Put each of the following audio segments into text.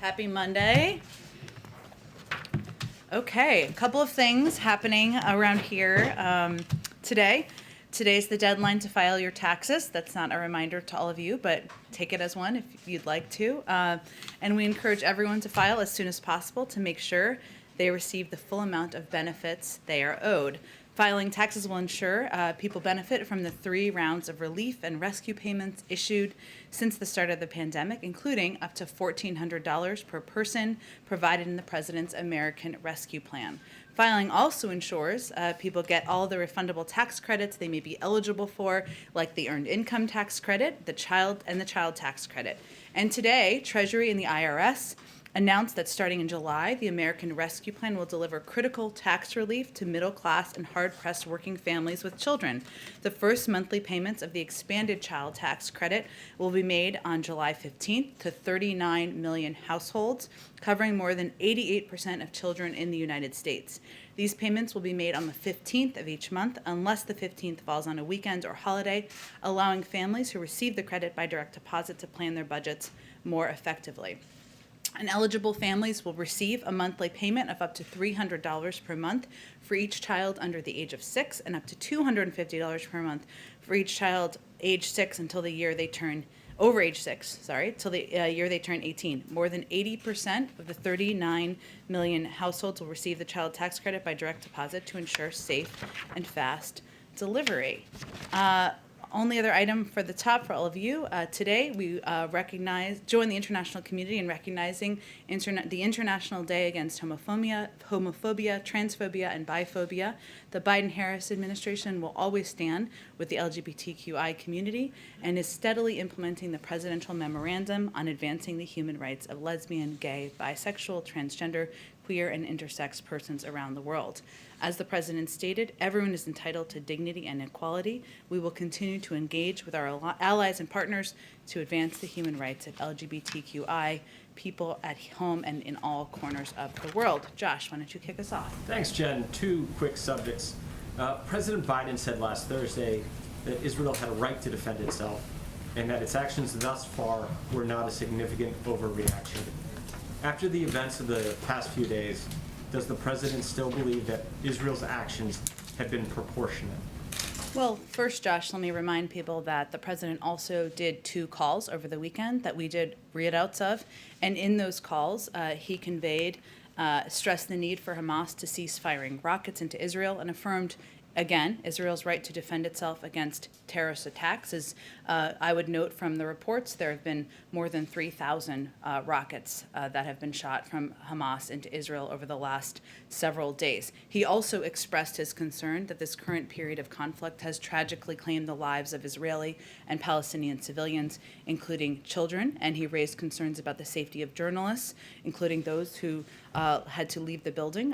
Happy Monday. Okay, a couple of things happening around here today. Today's the deadline to file your taxes. That's not a reminder to all of you, but take it as one if you'd like to. And we encourage everyone to file as soon as possible to make sure they receive the full amount of benefits they are owed. Filing taxes will ensure people benefit from the 3 rounds of relief and rescue payments issued since the start of the pandemic, including up to $1,400 per person provided in the President's American Rescue Plan. Filing also ensures people get all the refundable tax credits they may be eligible for, like the Earned Income Tax Credit, the Child Tax Credit. And today, Treasury and the IRS announced that starting in July, the American Rescue Plan will deliver critical tax relief to middle-class and hard-pressed working families with children. The first monthly payments of the expanded child tax credit will be made on July 15th to 39 million households, covering more than 88% of children in the United States. These payments will be made on the 15th of each month, unless the 15th falls on a weekend or holiday, allowing families who receive the credit by direct deposit to plan their budgets more effectively. And eligible families will receive a monthly payment of up to $300 per month for each child under the age of 6 and up to $250 per month for each child age 6 until the year they turn over age 6, till the year they turn 18. More than 80% of the 39 million households will receive the child tax credit by direct deposit to ensure safe and fast delivery. Only other item for the top for all of you. Today, we join the international community in recognizing the International Day Against Homophobia, Transphobia, and Biphobia. The Biden-Harris administration will always stand with the LGBTQI community and is steadily implementing the presidential memorandum on advancing the human rights of lesbian, gay, bisexual, transgender, queer, and intersex persons around the world. As the president stated, everyone is entitled to dignity and equality. We will continue to engage with our allies and partners to advance the human rights of LGBTQI people at home and in all corners of the world. Josh, why don't you kick us off? Thanks, Jen. 2 quick subjects. President Biden said last Thursday that Israel had a right to defend itself and that its actions thus far were not a significant overreaction. After the events of the past few days, does the president still believe that Israel's actions have been proportionate? Well, first, Josh, let me remind people that the president also did 2 calls over the weekend that we did readouts of. And in those calls, he stressed the need for Hamas to cease firing rockets into Israel and affirmed, again, Israel's right to defend itself against terrorist attacks. As I would note from the reports, there have been more than 3,000 rockets that have been shot from Hamas into Israel over the last several days. He also expressed his concern that this current period of conflict has tragically claimed the lives of Israeli and Palestinian civilians, including children, and he raised concerns about the safety of journalists, including those who had to leave the building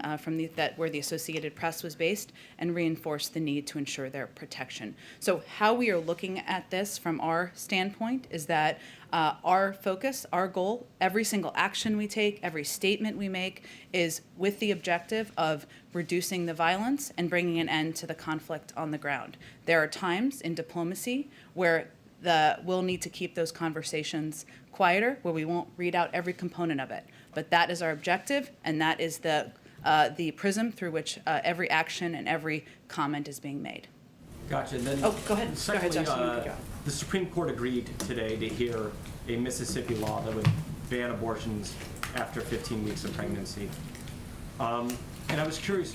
where the Associated Press was based, and reinforced the need to ensure their protection. So how we are looking at this from our standpoint is that our focus, our goal, every single action we take, every statement we make is with the objective of reducing the violence and bringing an end to the conflict on the ground. There are times in diplomacy where we'll need to keep those conversations quieter, where we won't read out every component of it. But that is our objective, and that is the prism through which every action and every comment is being made. Gotcha. And then, go ahead. Secondly, Go ahead, Josh. The Supreme Court agreed today to hear a Mississippi law that would ban abortions after 15 weeks of pregnancy. And I was curious,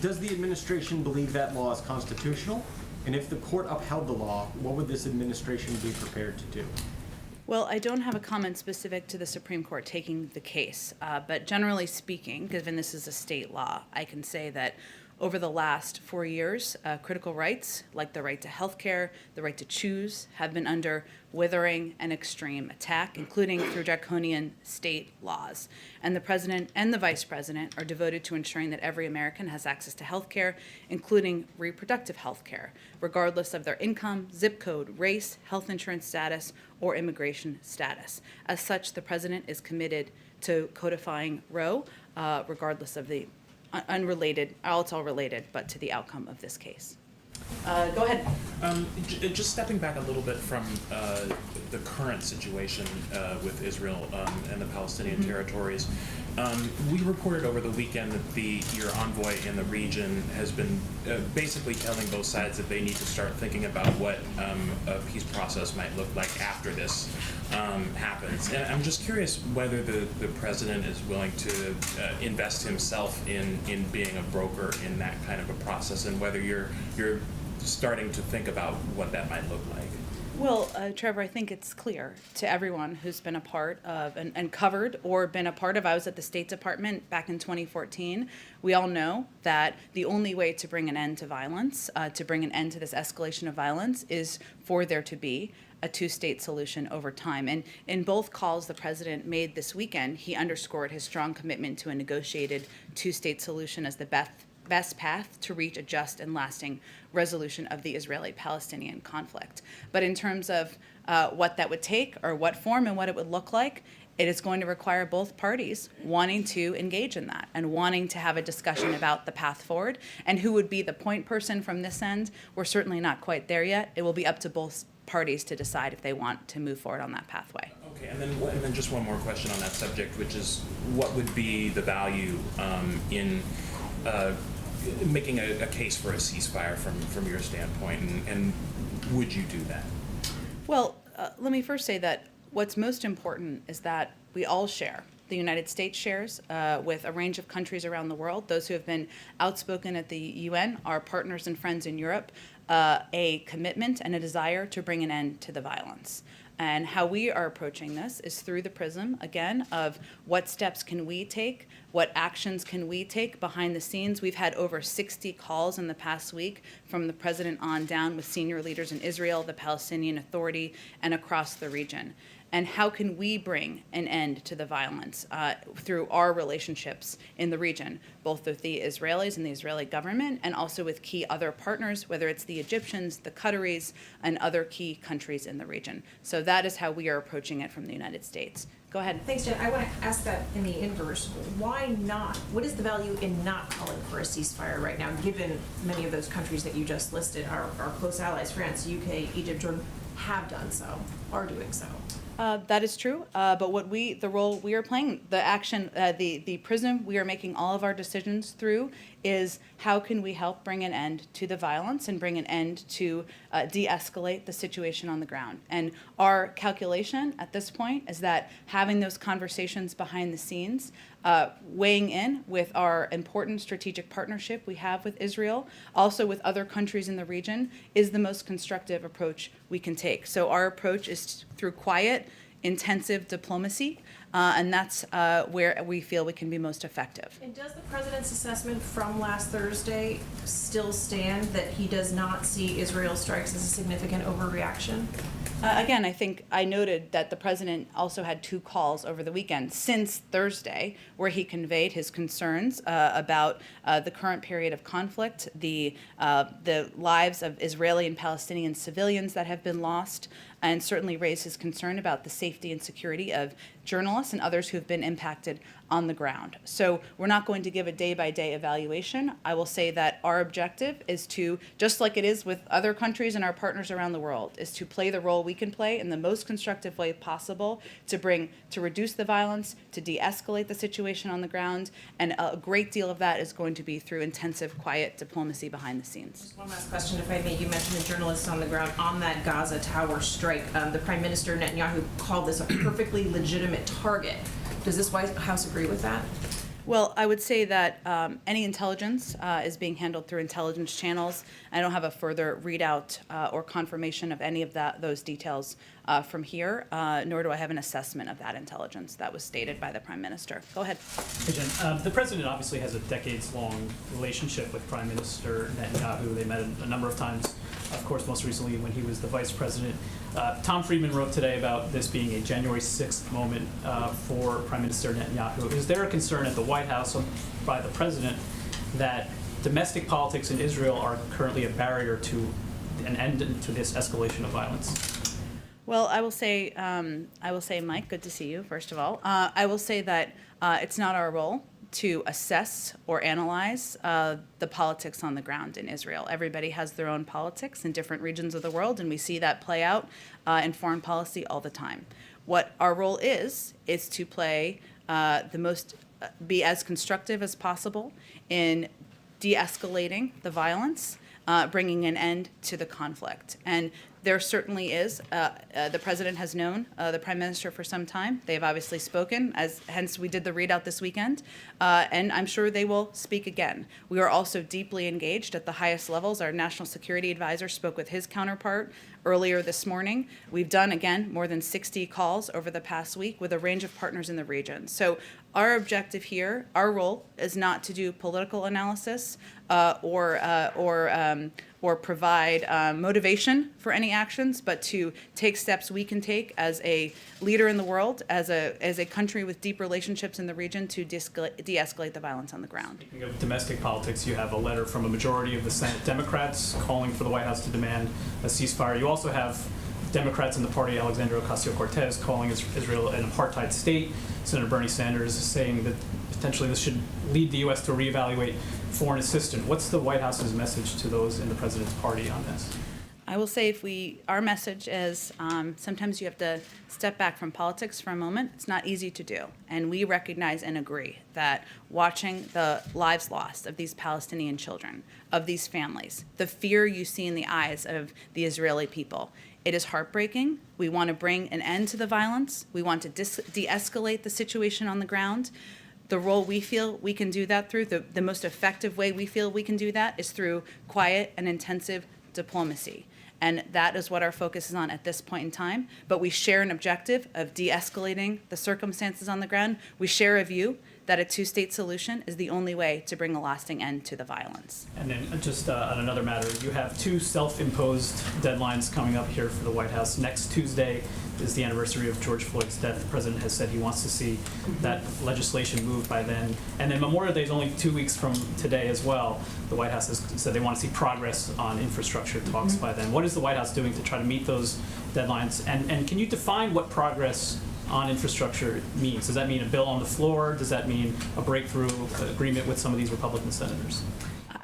does the administration believe that law is constitutional? And if the court upheld the law, what would this administration be prepared to do? Well, I don't have a comment specific to the Supreme Court taking the case, but generally speaking, given this is a state law, I can say that over the last 4 years, critical rights, like the right to health care, the right to choose, have been under withering and extreme attack, including through draconian state laws. And the president and the vice president are devoted to ensuring that every American has access to health care, including reproductive health care, regardless of their income, zip code, race, health insurance status, or immigration status. As such, the president is committed to codifying Roe, regardless of the unrelated, it's all related, but to the outcome of this case. Go ahead. Just stepping back a little bit from the current situation with Israel and the Palestinian territories, we reported over the weekend that your envoy in the region has been basically telling both sides that they need to start thinking about what a peace process might look like after this happens. And I'm just curious whether the president is willing to invest himself in being a broker in that kind of a process, and whether you're starting to think about what that might look like. Well, Trevor, I think it's clear to everyone who's been a part of and covered or been a part of, I was at the State Department back in 2014. We all know that the only way to bring an end to violence, to bring an end to this escalation of violence, is for there to be a two-state solution over time. And in both calls the president made this weekend, he underscored his strong commitment to a negotiated two-state solution as the best path to reach a just and lasting resolution of the Israeli-Palestinian conflict. But in terms of what that would take or what form and what it would look like, it is going to require both parties wanting to engage in that and wanting to have a discussion about the path forward and who would be the point person from this end. We're certainly not quite there yet. It will be up to both parties to decide if they want to move forward on that pathway. Okay, and then just one more question on that subject, which is what would be the value in making a case for a ceasefire from your standpoint, and would you do that? Well, let me first say that what's most important is that we all share. The United States shares with a range of countries around the world, those who have been outspoken at the UN, our partners and friends in Europe, a commitment and a desire to bring an end to the violence. And how we are approaching this is through the prism, again, of what steps can we take, what actions can we take behind the scenes. We've had over 60 calls in the past week from the president on down with senior leaders in Israel, the Palestinian Authority, and across the region. And how can we bring an end to the violence through our relationships in the region, both with the Israelis and the Israeli government, and also with key other partners, whether it's the Egyptians, the Qataris, and other key countries in the region. So that is how we are approaching it from the United States. Go ahead. Thanks, Jen. I want to ask that in the inverse. Why not? What is the value in not calling for a ceasefire right now, given many of those countries that you just listed, our close allies, France, UK, Egypt, Jordan, have done so, are doing so? That is true, but the role we are playing, the action, the prism we are making all of our decisions through is how can we help bring an end to the violence and bring an end to de-escalate the situation on the ground. And our calculation at this point is that having those conversations behind the scenes, weighing in with our important strategic partnership we have with Israel, also with other countries in the region, is the most constructive approach we can take. So our approach is through quiet, intensive diplomacy, and that's where we feel we can be most effective. And does the president's assessment from last Thursday still stand that he does not see Israel strikes as a significant overreaction? Again, I think I noted that the president also had 2 calls over the weekend since Thursday where he conveyed his concerns about the current period of conflict, the lives of Israeli and Palestinian civilians that have been lost, and certainly raised his concern about the safety and security of journalists and others who have been impacted on the ground. So we're not going to give a day-by-day evaluation. I will say that our objective is to, just like it is with other countries and our partners around the world, is to play the role we can play in the most constructive way possible to reduce the violence, to de-escalate the situation on the ground, and a great deal of that is going to be through intensive, quiet diplomacy behind the scenes. Just one last question, if I may. You mentioned the journalists on the ground on that Gaza tower strike. The Prime Minister Netanyahu called this a perfectly legitimate target. Does this White House agree with that? Well, I would say that any intelligence is being handled through intelligence channels. I don't have a further readout or confirmation of any of those details from here, nor do I have an assessment of that intelligence that was stated by the Prime Minister. Go ahead. Hey, Jen. The president obviously has a decades-long relationship with Prime Minister Netanyahu. They met a number of times, of course, most recently when he was the vice president. Tom Friedman wrote today about this being a January 6th moment for Prime Minister Netanyahu. Is there a concern at the White House by the president that domestic politics in Israel are currently a barrier to an end to this escalation of violence? Well, I will say, Mike, good to see you, first of all. I will say that it's not our role to assess or analyze the politics on the ground in Israel. Everybody has their own politics in different regions of the world, and we see that play out in foreign policy all the time. What our role is to play be as constructive as possible in de-escalating the violence, bringing an end to the conflict. And there certainly is. The president has known the prime minister for some time. They've obviously spoken, hence we did the readout this weekend, and I'm sure they will speak again. We are also deeply engaged at the highest levels. Our national security advisor spoke with his counterpart earlier this morning. We've done, again, more than 60 calls over the past week with a range of partners in the region. So our objective here, our role, is not to do political analysis or provide motivation for any actions, but to take steps we can take as a leader in the world, as a country with deep relationships in the region, to de-escalate the violence on the ground. Speaking of domestic politics, you have a letter from a majority of the Senate Democrats calling for the White House to demand a ceasefire. You also have Democrats in the party, Alexandria Ocasio-Cortez, calling Israel an apartheid state. Senator Bernie Sanders is saying that potentially this should lead the U.S. to reevaluate foreign assistance. What's the White House's message to those in the president's party on this? I will say our message is sometimes you have to step back from politics for a moment. It's not easy to do. And we recognize and agree that watching the lives lost of these Palestinian children, of these families, the fear you see in the eyes of the Israeli people, it is heartbreaking. We want to bring an end to the violence. We want to de-escalate the situation on the ground. The role we feel we can do that through, the most effective way we feel we can do that, is through quiet and intensive diplomacy. And that is what our focus is on at this point in time. But we share an objective of de-escalating the circumstances on the ground. We share a view that a two-state solution is the only way to bring a lasting end to the violence. And then just on another matter, you have two self-imposed deadlines coming up here for the White House. Next Tuesday is the anniversary of George Floyd's death. The president has said he wants to see that legislation moved by then. And then Memorial Day is only 2 weeks from today as well. The White House has said they want to see progress on infrastructure talks by then. What is the White House doing to try to meet those deadlines? And can you define what progress on infrastructure means? Does that mean a bill on the floor? Does that mean a breakthrough agreement with some of these Republican senators?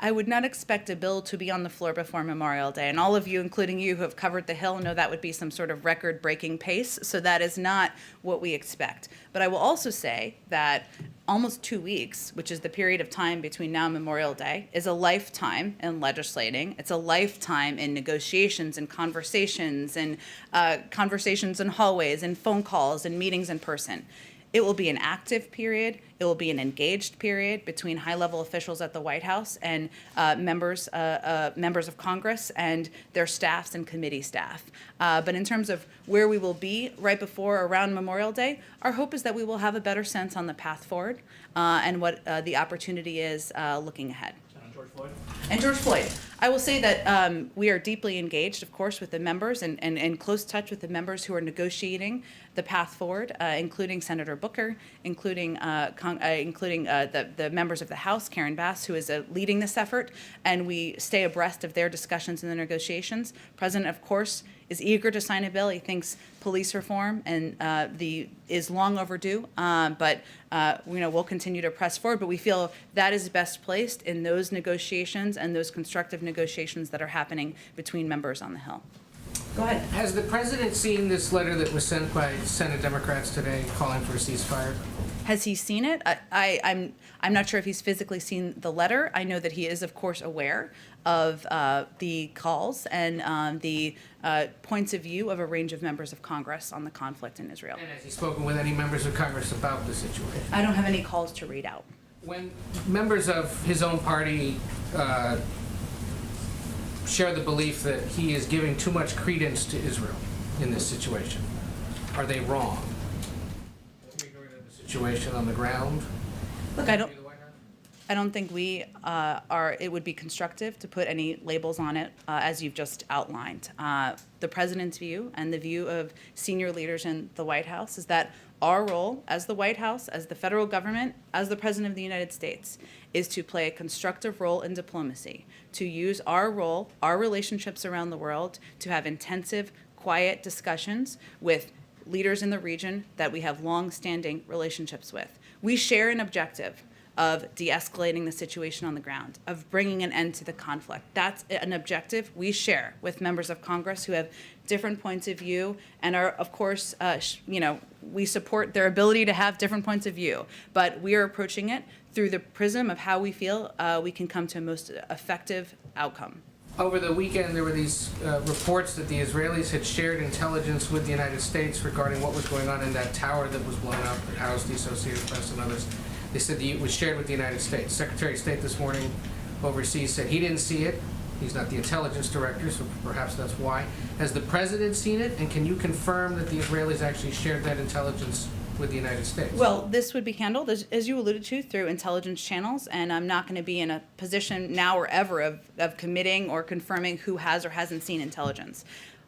I would not expect a bill to be on the floor before Memorial Day. And all of you, including you who have covered the Hill, know that would be some sort of record-breaking pace. So that is not what we expect. But I will also say that almost 2 weeks, which is the period of time between now and Memorial Day, is a lifetime in legislating. It's a lifetime in negotiations and conversations and hallways and phone calls and meetings in person. It will be an active period. It will be an engaged period between high-level officials at the White House and members of Congress and their staffs and committee staff. But in terms of where we will be right before or around Memorial Day, our hope is that we will have a better sense on the path forward and what the opportunity is looking ahead. George Floyd? And George Floyd. I will say that we are deeply engaged, of course, with the members and in close touch with the members who are negotiating the path forward, including Senator Booker, including the members of the House, Karen Bass, who is leading this effort, and we stay abreast of their discussions and the negotiations. President, of course, is eager to sign a bill. He thinks police reform is long overdue, but we'll continue to press forward. But we feel that is best placed in those negotiations and those constructive negotiations that are happening between members on the Hill. Go ahead. Has the president seen this letter that was sent by Senate Democrats today calling for a ceasefire? Has he seen it? I'm not sure if he's physically seen the letter. I know that he is, of course, aware of the calls and the points of view of a range of members of Congress on the conflict in Israel. And has he spoken with any members of Congress about the situation? I don't have any calls to read out. When members of his own party share the belief that he is giving too much credence to Israel in this situation, are they wrong? Regarding the situation on the ground? Look, I don't think we it would be constructive to put any labels on it, as you've just outlined. The president's view and the view of senior leaders in the White House is that our role as the White House, as the federal government, as the President of the United States, is to play a constructive role in diplomacy, to use our role, our relationships around the world, to have intensive, quiet discussions with leaders in the region that we have long-standing relationships with. We share an objective of de-escalating the situation on the ground, of bringing an end to the conflict. That's an objective we share with members of Congress who have different points of view and are, of course, we support their ability to have different points of view, but we are approaching it through the prism of how we feel we can come to a most effective outcome. Over the weekend, there were these reports that the Israelis had shared intelligence with the United States regarding what was going on in that tower that was blown up that housed the Associated Press and others. They said it was shared with the United States. Secretary of State this morning overseas said he didn't see it. He's not the intelligence director, so perhaps that's why. Has the president seen it, and can you confirm that the Israelis actually shared that intelligence with the United States? Well, this would be handled, as you alluded to, through intelligence channels, and I'm not going to be in a position now or ever of committing or confirming who has or hasn't seen intelligence.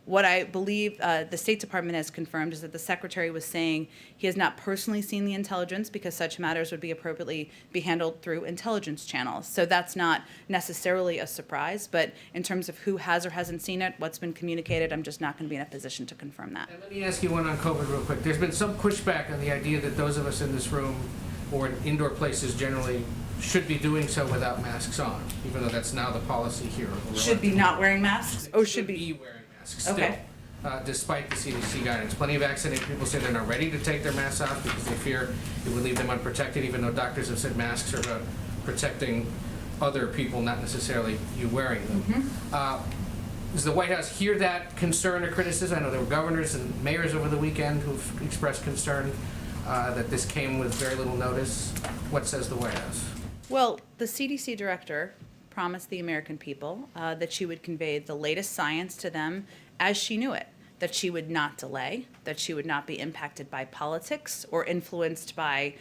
What I believe the State Department has confirmed is that the Secretary was saying he has not personally seen the intelligence because such matters would be appropriately be handled through intelligence channels. So that's not necessarily a surprise, but in terms of who has or hasn't seen it, what's been communicated, I'm just not going to be in a position to confirm that. And let me ask you one on COVID real quick. There's been some pushback on the idea that those of us in this room or in indoor places generally should be doing so without masks on, even though that's now the policy here. Should be not wearing masks? They Oh, should be. wearing masks still, Okay. despite the CDC guidance. Plenty of vaccinated people say they're not ready to take their masks off because they fear it would leave them unprotected, even though doctors have said masks are about protecting other people, not necessarily you wearing them. Does the White House hear that concern or criticism? I know there were governors and mayors over the weekend who've expressed concern that this came with very little notice. What says the White House? Well, the CDC director promised the American people that she would convey the latest science to them as she knew it, that she would not delay, that she would not be impacted by politics or influenced by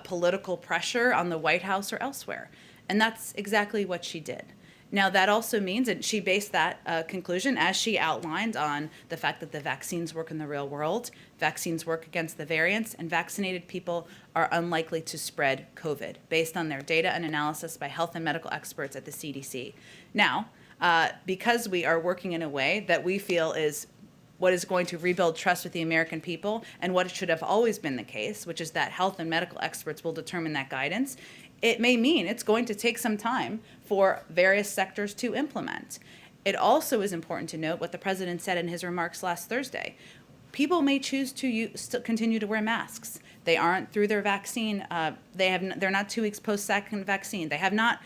political pressure on the White House or elsewhere. And that's exactly what she did. Now, that also means, and she based that conclusion, as she outlined, on the fact that the vaccines work in the real world, vaccines work against the variants, and vaccinated people are unlikely to spread COVID, based on their data and analysis by health and medical experts at the CDC. Now, because we are working in a way that we feel is what is going to rebuild trust with the American people, and what should have always been the case, which is that health and medical experts will determine that guidance, it may mean it's going to take some time for various sectors to implement. It also is important to note what the president said in his remarks last Thursday. People may choose to continue to wear masks. They aren't through their vaccine. They're not 2 weeks post-second vaccine. They have not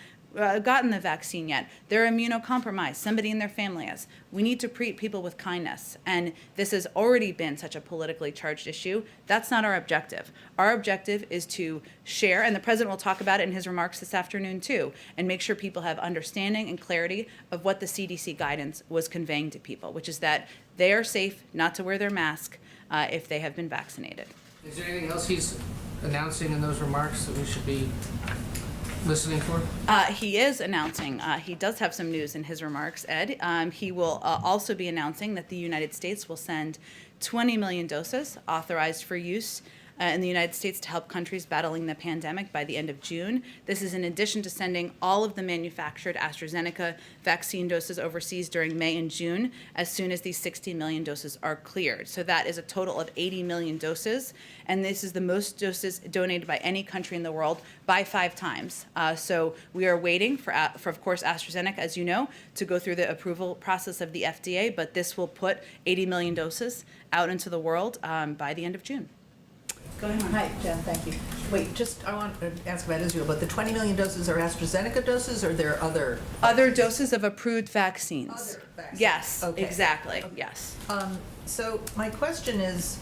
gotten the vaccine yet. They're immunocompromised. Somebody in their family is. We need to treat people with kindness. And this has already been such a politically charged issue. That's not our objective. Our objective is to share, and the president will talk about it in his remarks this afternoon too, and make sure people have understanding and clarity of what the CDC guidance was conveying to people, which is that they are safe not to wear their mask if they have been vaccinated. Is there anything else he's announcing in those remarks that we should be listening for? He is announcing, he does have some news in his remarks, Ed. He will also be announcing that the United States will send 20 million doses authorized for use in the United States to help countries battling the pandemic by the end of June. This is in addition to sending all of the manufactured AstraZeneca vaccine doses overseas during May and June as soon as these 60 million doses are cleared. So that is a total of 80 million doses, and this is the most doses donated by any country in the world by 5 times. So we are waiting for, of course, AstraZeneca, as you know, to go through the approval process of the FDA, but this will put 80 million doses out into the world by the end of June. Go ahead. Hi, Jen, thank you. Wait, I want to ask about Israel, but the 20 million doses are AstraZeneca doses, or there are other doses of approved vaccines? Other vaccines. Yes, Okay. exactly, Okay. yes. So my question is,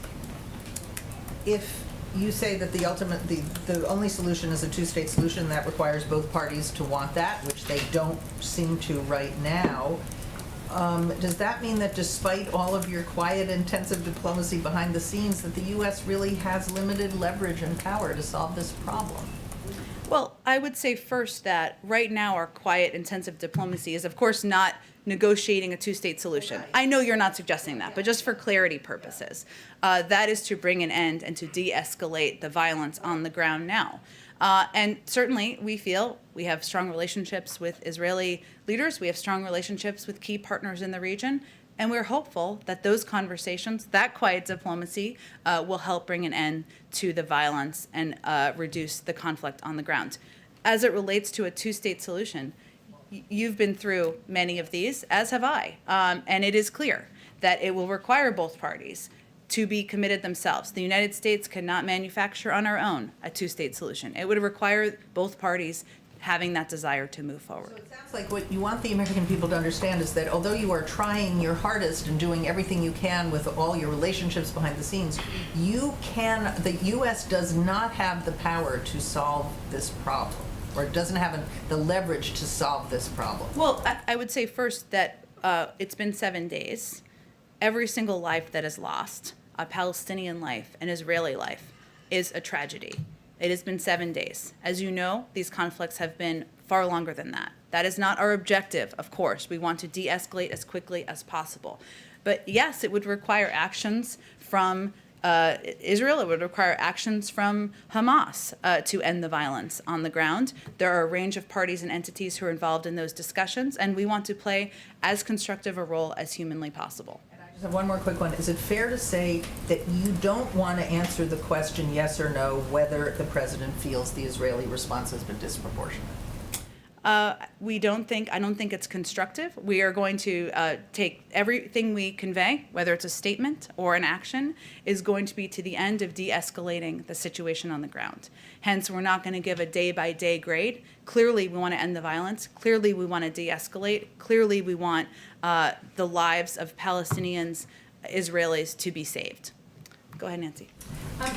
if you say that the only solution is a 2-state solution, that requires both parties to want that, which they don't seem to right now, does that mean that despite all of your quiet, intensive diplomacy behind the scenes, that the U.S. really has limited leverage and power to solve this problem? Well, I would say first that right now our quiet, intensive diplomacy is, of course, not negotiating a 2-state solution. Okay. I know you're not suggesting that, but just for clarity purposes, that is to bring an end and to de-escalate the violence on the ground now. And certainly we feel we have strong relationships with Israeli leaders, we have strong relationships with key partners in the region, and we're hopeful that those conversations, that quiet diplomacy, will help bring an end to the violence and reduce the conflict on the ground. as it relates to a two-state solution, you've been through many of these, as have I, and it is clear that it will require both parties to be committed themselves. The United States cannot manufacture on our own a two-state solution. It would require both parties having that desire to move So forward. it sounds like what you want the American people to understand is that although you are trying your hardest and doing everything you can with all your relationships behind the scenes, the U.S. does not have the power to solve this problem, or it doesn't have the leverage to solve this problem. Well, I would say first that it's been 7 days. Every single life that is lost, a Palestinian life, an Israeli life, is a tragedy. It has been 7 days. As you know, these conflicts have been far longer than that. That is not our objective, of course. We want to de-escalate as quickly as possible. But yes, it would require actions from Israel. It would require actions from Hamas to end the violence on the ground. There are a range of parties and entities who are involved in those discussions, and we want to play as constructive a role as humanly possible. I just have one more quick one. Is it fair to say that you don't want to answer the question yes or no whether the president feels the Israeli response has been disproportionate? I don't think it's constructive. We are going to take everything we convey, whether it's a statement or an action, is going to be to the end of de-escalating the situation on the ground. Hence, we're not going to give a day-by-day grade. Clearly, we want to end the violence. Clearly, we want to de-escalate. Clearly, we want the lives of Palestinians, Israelis to be saved. Go ahead, Nancy.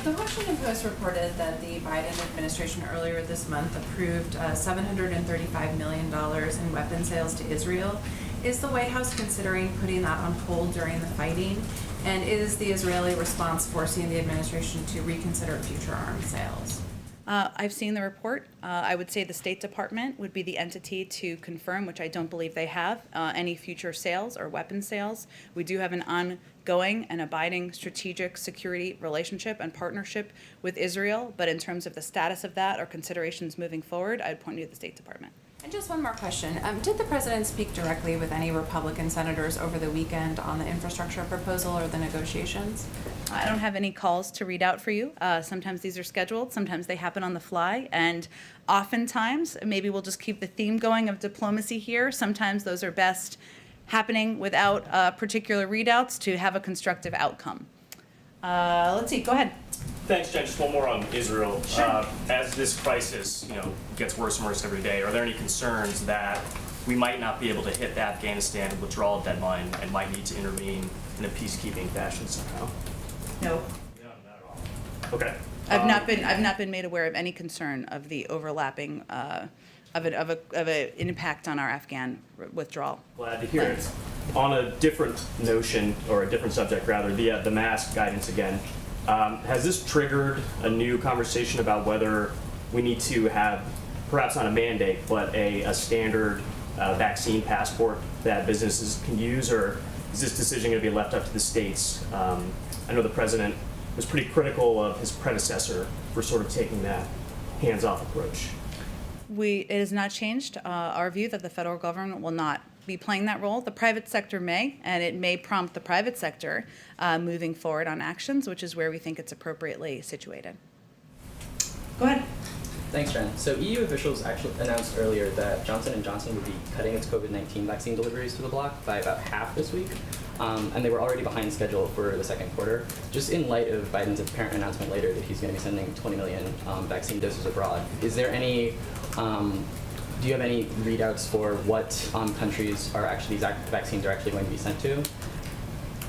The Washington Post reported that the Biden administration earlier this month approved $735 million in weapon sales to Israel. Is the White House considering putting that on hold during the fighting? And is the Israeli response forcing the administration to reconsider future arms sales? I've seen the report. I would say the State Department would be the entity to confirm, which I don't believe they have, any future sales or weapon sales. We do have an ongoing and abiding strategic security relationship and partnership with Israel, but in terms of the status of that or considerations moving forward, I'd point you to the State Department. And just one more question. Did the president speak directly with any Republican senators over the weekend on the infrastructure proposal or the negotiations? I don't have any calls to read out for you. Sometimes these are scheduled, sometimes they happen on the fly, and oftentimes, maybe we'll just keep the theme going of diplomacy here. Sometimes those are best happening without particular readouts to have a constructive outcome. Let's see, go ahead. Thanks, Jen. Just one more on Israel. Sure. As this crisis, gets worse and worse every day, are there any concerns that we might not be able to hit the Afghanistan withdrawal deadline and might need to intervene in a peacekeeping fashion somehow? No. No, not at all. Okay. I've not been made aware of any concern of the overlapping of an impact on our Afghan withdrawal. Glad to hear it. On a different notion, or a different subject rather, the mask guidance again. Has this triggered a new conversation about whether we need to have, perhaps not a mandate, but a standard vaccine passport that businesses can use, or is this decision going to be left up to the states? I know the president was pretty critical of his predecessor for sort of taking that hands-off approach. It has not changed our view that the federal government will not be playing that role. The private sector may, and it may prompt the private sector moving forward on actions, which is where we think it's appropriately situated. Go ahead. Thanks, Jen. So EU officials actually announced earlier that Johnson & Johnson would be cutting its COVID-19 vaccine deliveries to the bloc by about half this week, and they were already behind schedule for the second quarter. Just in light of Biden's apparent announcement later that he's going to be sending 20 million vaccine doses abroad, is there any do you have any readouts for what countries are actually these vaccines are actually going to be sent to?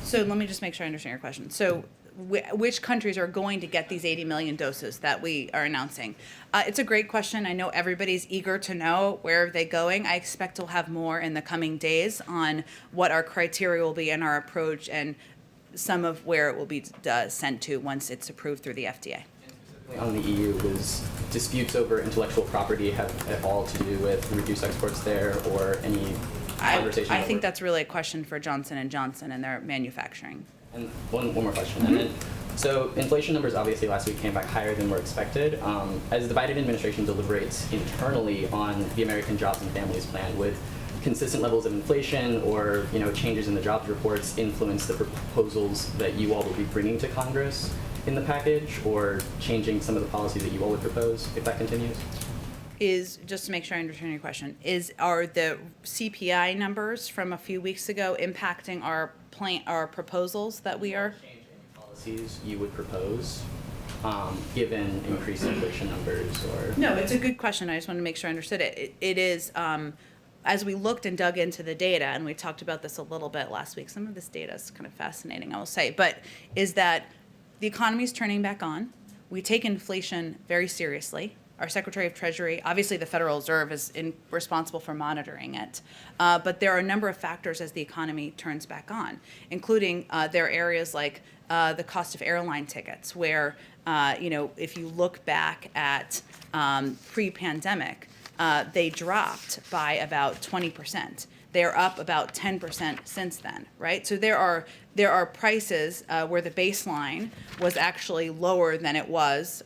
So let me just make sure I understand your question. So which countries are going to get these 80 million doses that we are announcing? It's a great question. I know everybody's eager to know where are they going. I expect we'll have more in the coming days on what our criteria will be and our approach and some of where it will be sent to once it's approved through the FDA. On the EU, was disputes over intellectual property have at all to do with reduced exports there, or any conversation? I think that's really a question for Johnson & Johnson and their manufacturing. And one more question. Mm-hmm. And then, so inflation numbers obviously last week came back higher than were expected. As the Biden administration deliberates internally on the American Jobs and Families Plan, would consistent levels of inflation or changes in the jobs reports influence the proposals that you all will be bringing to Congress in the package, or changing some of the policies that you all would propose if that continues? Is, just to make sure I understand your question, are the CPI numbers from a few weeks ago impacting our proposals that we are? Change any policies you would propose, given increased inflation numbers or? No, it's a good question. I just want to make sure I understood it. It is, as we looked and dug into the data, and we talked about this a little bit last week, some of this data is kind of fascinating, I will say, but is that the economy is turning back on. We take inflation very seriously. Our Secretary of Treasury, obviously the Federal Reserve is responsible for monitoring it, but there are a number of factors as the economy turns back on, including there are areas like the cost of airline tickets, where if you look back at pre-pandemic, they dropped by about 20%. They're up about 10% since then, right? So there are prices where the baseline was actually lower than it was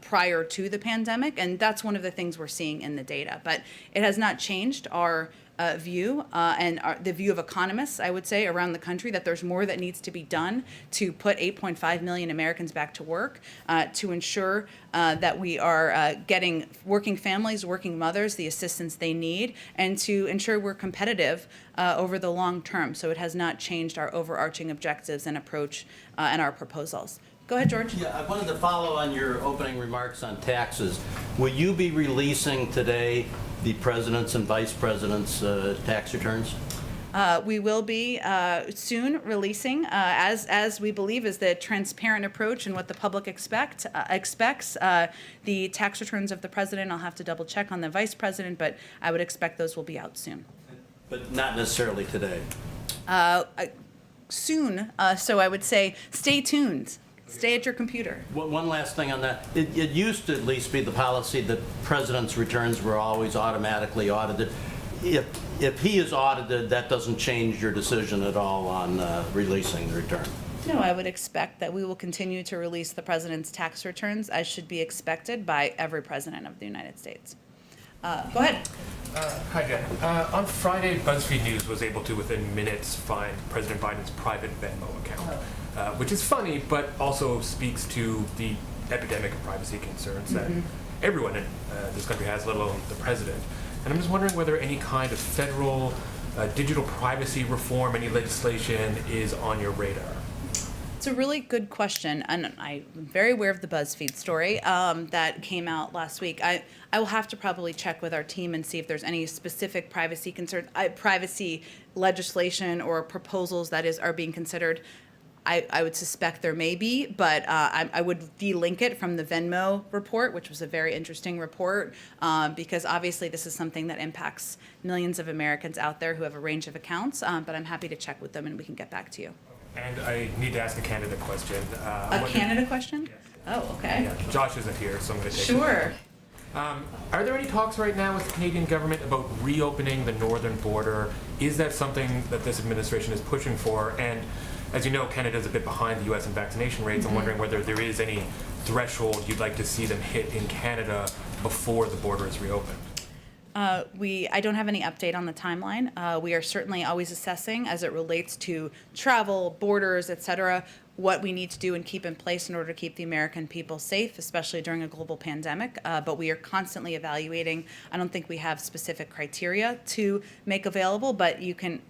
prior to the pandemic, and that's one of the things we're seeing in the data. But it has not changed our view and the view of economists, I would say, around the country, that there's more that needs to be done to put 8.5 million Americans back to work, to ensure that we are getting working families, working mothers, the assistance they need, and to ensure we're competitive over the long term. So it has not changed our overarching objectives and approach and our proposals. Go ahead, George. Yeah, I wanted to follow on your opening remarks on taxes. Will you be releasing today the president's and vice president's tax returns? We will be soon releasing, as we believe is the transparent approach and what the public expects, the tax returns of the president. I'll have to double check on the vice president, but I would expect those will be out soon. But not necessarily today. Soon, so I would say stay tuned. Stay at your computer. One last thing on that. It used to at least be the policy that president's returns were always automatically audited. If he is audited, that doesn't change your decision at all on releasing the return. No, I would expect that we will continue to release the president's tax returns, as should be expected by every president of the United States. Go ahead. Hi, Jen. On Friday, BuzzFeed News was able to, within minutes, find President Biden's private Venmo account, which is funny, but also speaks to the epidemic of privacy concerns that everyone in this country has, let alone the president. And I'm just wondering whether any kind of federal digital privacy reform, any legislation is on your radar. It's a really good question, and I'm very aware of the BuzzFeed story that came out last week. I will have to probably check with our team and see if there's any specific privacy concerns, privacy legislation or proposals that are being considered. I would suspect there may be, but I would de-link it from the Venmo report, which was a very interesting report, because obviously this is something that impacts millions of Americans out there who have a range of accounts, but I'm happy to check with them and we can get back to you. And I need to ask a Canada question. A Canada question? Yes. Oh, okay. Yeah, Josh isn't here, so I'm going to take it. Sure. Are there any talks right now with the Canadian government about reopening the northern border? Is that something that this administration is pushing for? And as you know, Canada is a bit behind the U.S. in vaccination rates. I'm wondering whether there is any threshold you'd like to see them hit in Canada before the border is reopened. I don't have any update on the timeline. We are certainly always assessing as it relates to travel, borders, et cetera, what we need to do and keep in place in order to keep the American people safe, especially during a global pandemic. But we are constantly evaluating. I don't think we have specific criteria to make available, but you can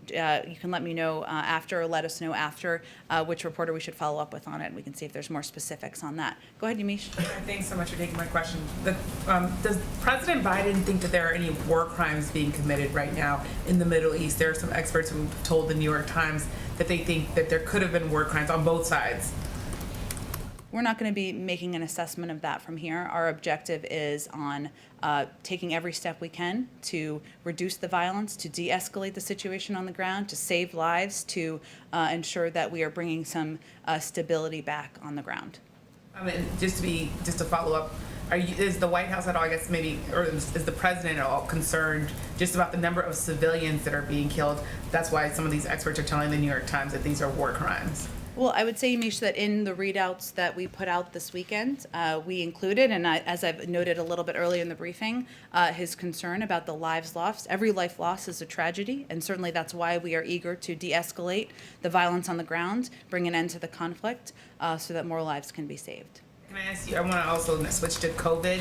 let me know after, or let us know after which reporter we should follow up with on it, and we can see if there's more specifics on that. Go ahead, Yamish. Thanks so much for taking my question. Does President Biden think that there are any war crimes being committed right now in the Middle East? There are some experts who told the New York Times that they think that there could have been war crimes on both sides. We're not going to be making an assessment of that from here. Our objective is on taking every step we can to reduce the violence, to de-escalate the situation on the ground, to save lives, to ensure that we are bringing some stability back on the ground. I mean, just to follow up, is the White House at all, I guess maybe, or is the president at all concerned just about the number of civilians that are being killed? That's why some of these experts are telling the New York Times that these are war crimes. Well, I would say, Mish, that in the readouts that we put out this weekend, we included, and as I've noted a little bit earlier in the briefing, his concern about the lives lost. Every life lost is a tragedy, and certainly that's why we are eager to de-escalate the violence on the ground, bring an end to the conflict, so that more lives can be saved. Can I ask you, I want to also switch to COVID.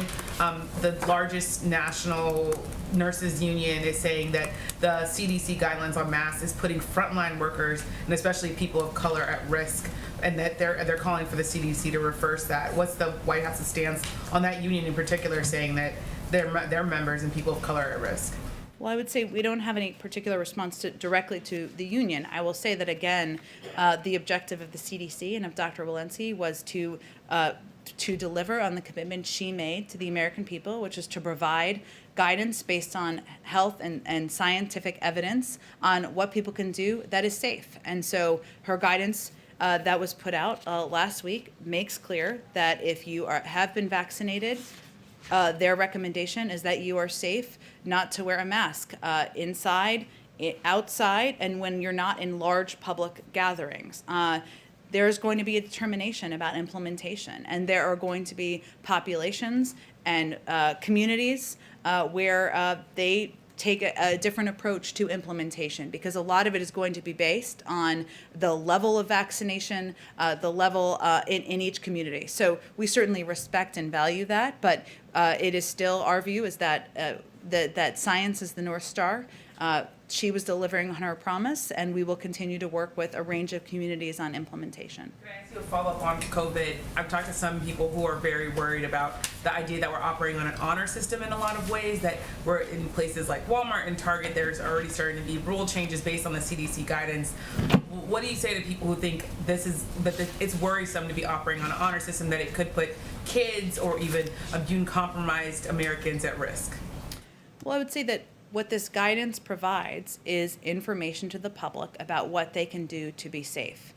The largest national nurses union is saying that the CDC guidelines on masks is putting frontline workers and especially people of color at risk, and that they're calling for the CDC to reverse that. What's the White House's stance on that union in particular, saying that their members and people of color are at risk? Well, I would say we don't have any particular response directly to the union. I will say that, again, the objective of the CDC and of Dr. Walensky was to deliver on the commitment she made to the American people, which is to provide guidance based on health and scientific evidence on what people can do that is safe. And so her guidance that was put out last week makes clear that if you have been vaccinated, their recommendation is that you are safe not to wear a mask inside, outside, and when you're not in large public gatherings. There's going to be a determination about implementation, and there are going to be populations and communities where they take a different approach to implementation, because a lot of it is going to be based on the level of vaccination, the level in each community. So we certainly respect and value that, but it is still, our view is that that science is the North Star. She was delivering on her promise, and we will continue to work with a range of communities on implementation. Can I ask you a follow-up on COVID? I've talked to some people who are very worried about the idea that we're operating on an honor system in a lot of ways, that we're in places like Walmart and Target, there's already starting to be rule changes based on the CDC guidance. What do you say to people who think it's worrisome to be operating on an honor system, that it could put kids or even immune-compromised Americans at risk? Well, I would say that what this guidance provides is information to the public about what they can do to be safe.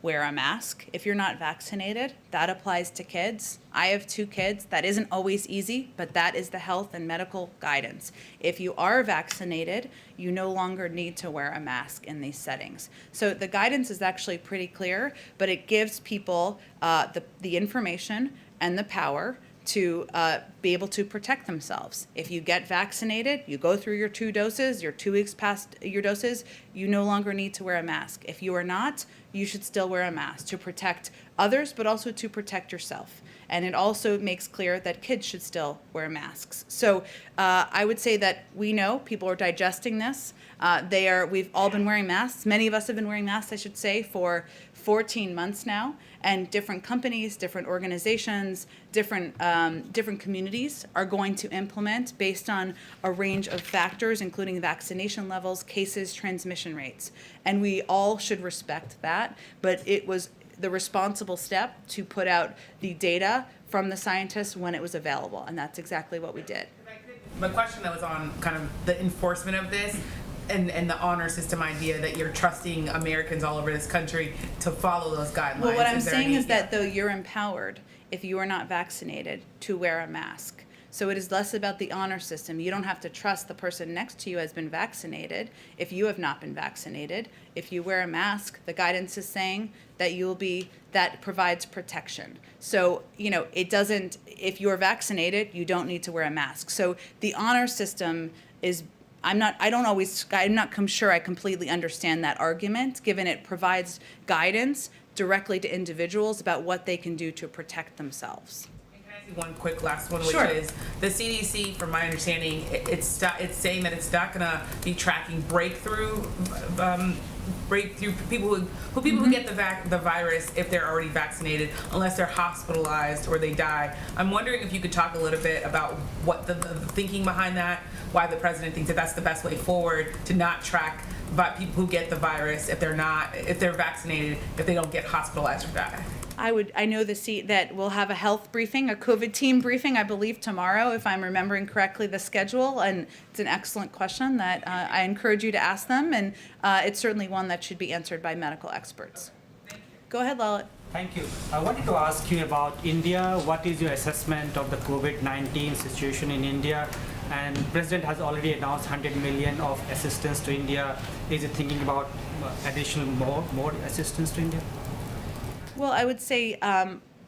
Wear a mask. If you're not vaccinated, that applies to kids. I have 2 kids. That isn't always easy, but that is the health and medical guidance. If you are vaccinated, you no longer need to wear a mask in these settings. So the guidance is actually pretty clear, but it gives people the information and the power to be able to protect themselves. If you get vaccinated, you go through your 2 doses, you're 2 weeks past your doses, you no longer need to wear a mask. If you are not, you should still wear a mask to protect others, but also to protect yourself. And it also makes clear that kids should still wear masks. So I would say that we know people are digesting this. We've all been wearing masks. Many of us have been wearing masks, I should say, for 14 months now. And different companies, different organizations, different communities are going to implement based on a range of factors, including vaccination levels, cases, transmission rates. And we all should respect that. But it was the responsible step to put out the data from the scientists when it was available. And that's exactly what we did. My question that was on kind of the enforcement of this and the honor system idea that you're trusting Americans all over this country to follow those guidelines. Well, what I'm saying is that though you're empowered, if you are not vaccinated, to wear a mask. So it is less about the honor system. You don't have to trust the person next to you has been vaccinated if you have not been vaccinated. If you wear a mask, the guidance is saying that that provides protection. So, it doesn't, if you're vaccinated, you don't need to wear a mask. So the honor system is, I'm not sure I completely understand that argument, given it provides guidance directly to individuals about what they can do to protect themselves. One quick last one, which Sure. is the CDC, from my understanding, it's saying that it's not going to be tracking breakthrough people who get the virus if they're already vaccinated, unless they're hospitalized or they die. I'm wondering if you could talk a little bit about what the thinking behind that, why the president thinks that that's the best way forward to not track people who get the virus if they're vaccinated, if they don't get hospitalized or die. I know that we'll have a health briefing, a COVID team briefing, I believe tomorrow, if I'm remembering correctly the schedule, and it's an excellent question that I encourage you to ask them, and it's certainly one that should be answered by medical experts. Go ahead, Lalit. Thank you. I wanted to ask you about India. What is your assessment of the COVID-19 situation in India? And the President has already announced 100 million of assistance to India. Is it thinking about additional more assistance to India? Well, I would say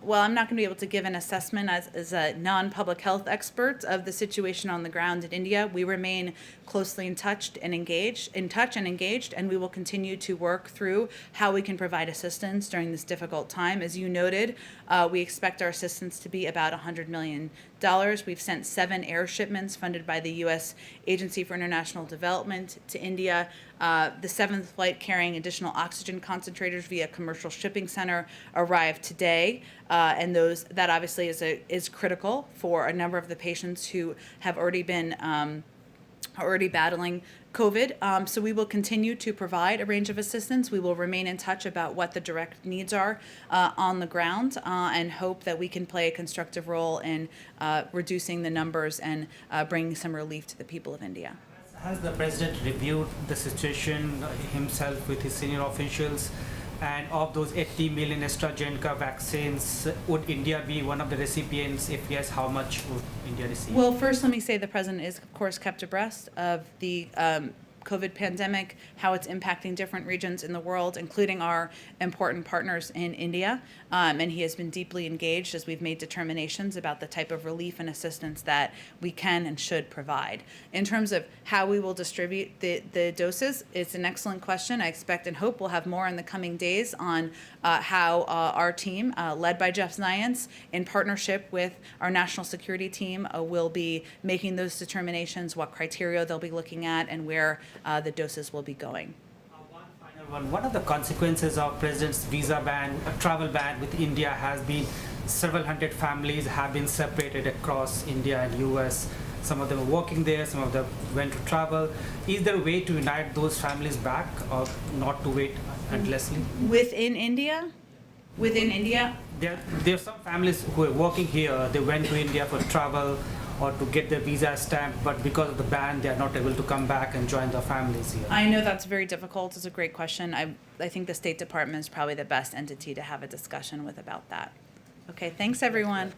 well, I'm not going to be able to give an assessment as a non-public health expert of the situation on the ground in India. We remain closely in touch and engaged, and we will continue to work through how we can provide assistance during this difficult time. As you noted, we expect our assistance to be about $100 million. We've sent 7 air shipments funded by the U.S. Agency for International Development to India. The 7th flight carrying additional oxygen concentrators via commercial shipping center arrived today, and that obviously is critical for a number of the patients who have already been battling COVID. So we will continue to provide a range of assistance. We will remain in touch about what the direct needs are on the ground, and hope that we can play a constructive role in reducing the numbers and bringing some relief to the people of India. Has the president reviewed the situation himself with his senior officials? And of those 80 million AstraZeneca vaccines, would India be one of the recipients? If yes, how much would India receive? Well, first, let me say the president is, of course, kept abreast of the COVID pandemic, how it's impacting different regions in the world, including our important partners in India. And he has been deeply engaged as we've made determinations about the type of relief and assistance that we can and should provide. In terms of how we will distribute the doses, it's an excellent question. I expect and hope we'll have more in the coming days on how our team, led by Jeff Zients, in partnership with our national security team, will be making those determinations, what criteria they'll be looking at, and where the doses will be going. One final one. One of the consequences of President's visa ban, travel ban with India has been several hundred families have been separated across India and US. Some of them are working there, some of them went to travel. Is there a way to unite those families back, or not to wait endlessly? Within India? Within India? There are some families who are working here, they went to India for travel or to get their visa stamped, but because of the ban, they are not able to come back and join their families here. I know that's very difficult. It's a great question. I think the State Department is probably the best entity to have a discussion with about that. Okay, thanks everyone.